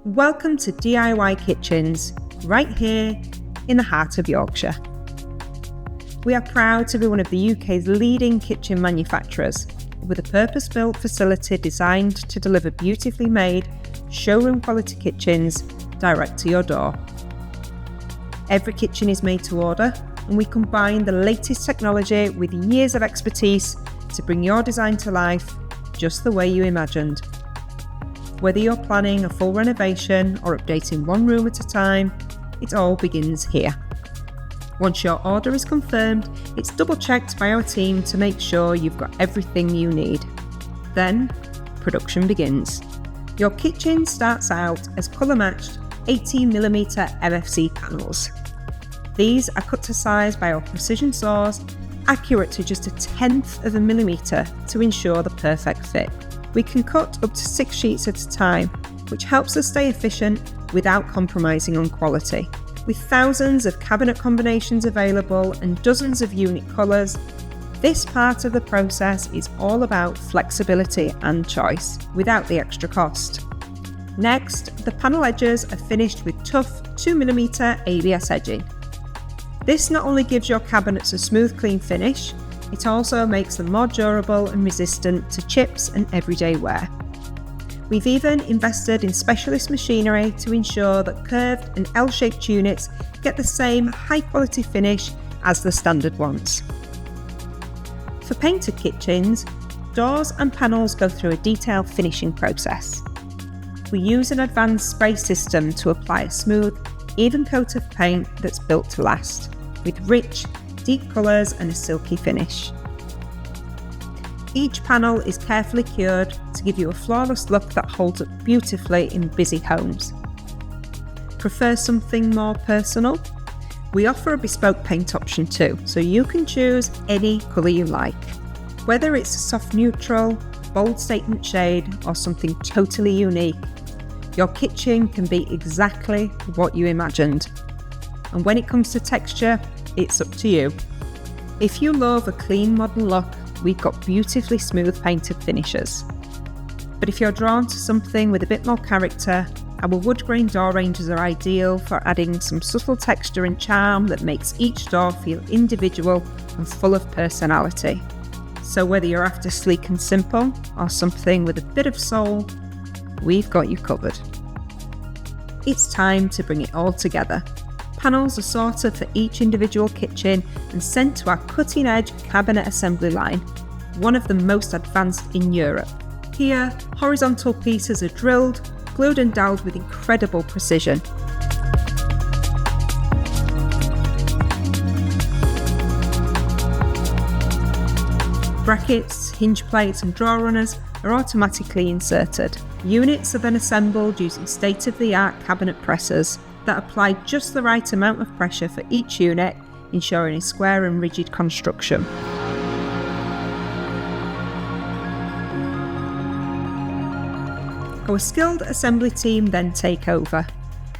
Welcome to DIY Kitchens, right here in the heart of Yorkshire. We are proud to be one of the UK's leading kitchen manufacturers, with a purpose-built facility designed to deliver beautifully made, showroom-quality kitchens direct to your door. Every kitchen is made to order, and we combine the latest technology with years of expertise to bring your design to life just the way you imagined. Whether you're planning a full renovation or updating one room at a time, it all begins here. Once your order is confirmed, it's double-checked by our team to make sure you've got everything you need. Then, production begins. Your kitchen starts out as colour-matched 18mm MFC panels. These are cut to size by our precision saws, accurate to just 1/10 of a millimetre to ensure the perfect fit. We can cut up to 6 sheets at a time, which helps us stay efficient without compromising on quality. With thousands of cabinet combinations available and dozens of unique colours, this part of the process is all about flexibility and choice, without the extra cost. Next, the panel edges are finished with tough 2mm ABS edging. This not only gives your cabinets a smooth, clean finish, it also makes them more durable and resistant to chips and everyday wear. We've even invested in specialist machinery to ensure that curved and L-shaped units get the same high-quality finish as the standard ones. For painted kitchens, doors and panels go through a detailed finishing process. We use an advanced spray system to apply a smooth, even coat of paint that's built to last, with rich, deep colours and a silky finish. Each panel is carefully cured to give you a flawless look that holds up beautifully in busy homes. Prefer something more personal? We offer a bespoke paint option too, so you can choose any colour you like. Whether it's a soft neutral, bold statement shade, or something totally unique, your kitchen can be exactly what you imagined. And when it comes to texture, it's up to you. If you love a clean modern look, we've got beautifully smooth painted finishes. But if you're drawn to something with a bit more character, our wood grain door ranges are ideal for adding some subtle texture and charm that makes each door feel individual and full of personality. So whether you're after sleek and simple or something with a bit of soul, we've got you covered. It's time to bring it all together. Panels are sorted for each individual kitchen and sent to our cutting-edge cabinet assembly line, one of the most advanced in Europe. Here, horizontal pieces are drilled, glued and doweled with incredible precision. Brackets, hinge plates and drawer runners are automatically inserted. Units are then assembled using state-of-the-art cabinet pressers that apply just the right amount of pressure for each unit, ensuring a square and rigid construction. Our skilled assembly team then take over,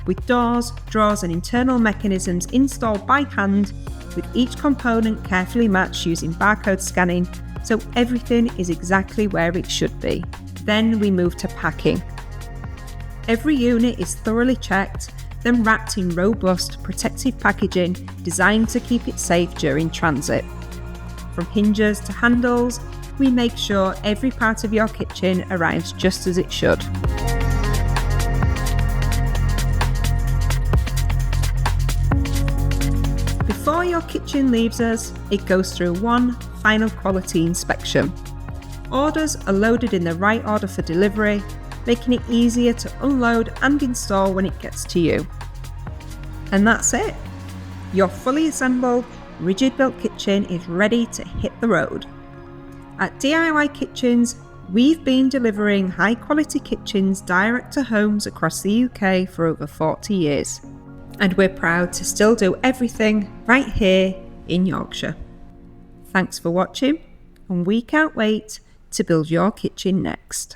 with doors, drawers and internal mechanisms installed by hand, with each component carefully matched using barcode scanning, so everything is exactly where it should be. Then we move to packing. Every unit is thoroughly checked, then wrapped in robust protective packaging designed to keep it safe during transit. From hinges to handles, we make sure every part of your kitchen arrives just as it should. Before your kitchen leaves us, it goes through one final quality inspection. Orders are loaded in the right order for delivery, making it easier to unload and install when it gets to you. And that's it. Your fully assembled, rigid-built kitchen is ready to hit the road. At DIY Kitchens, we've been delivering high-quality kitchens direct to homes across the UK for over 40 years. And we're proud to still do everything right here in Yorkshire. Thanks for watching, and we can't wait to build your kitchen next.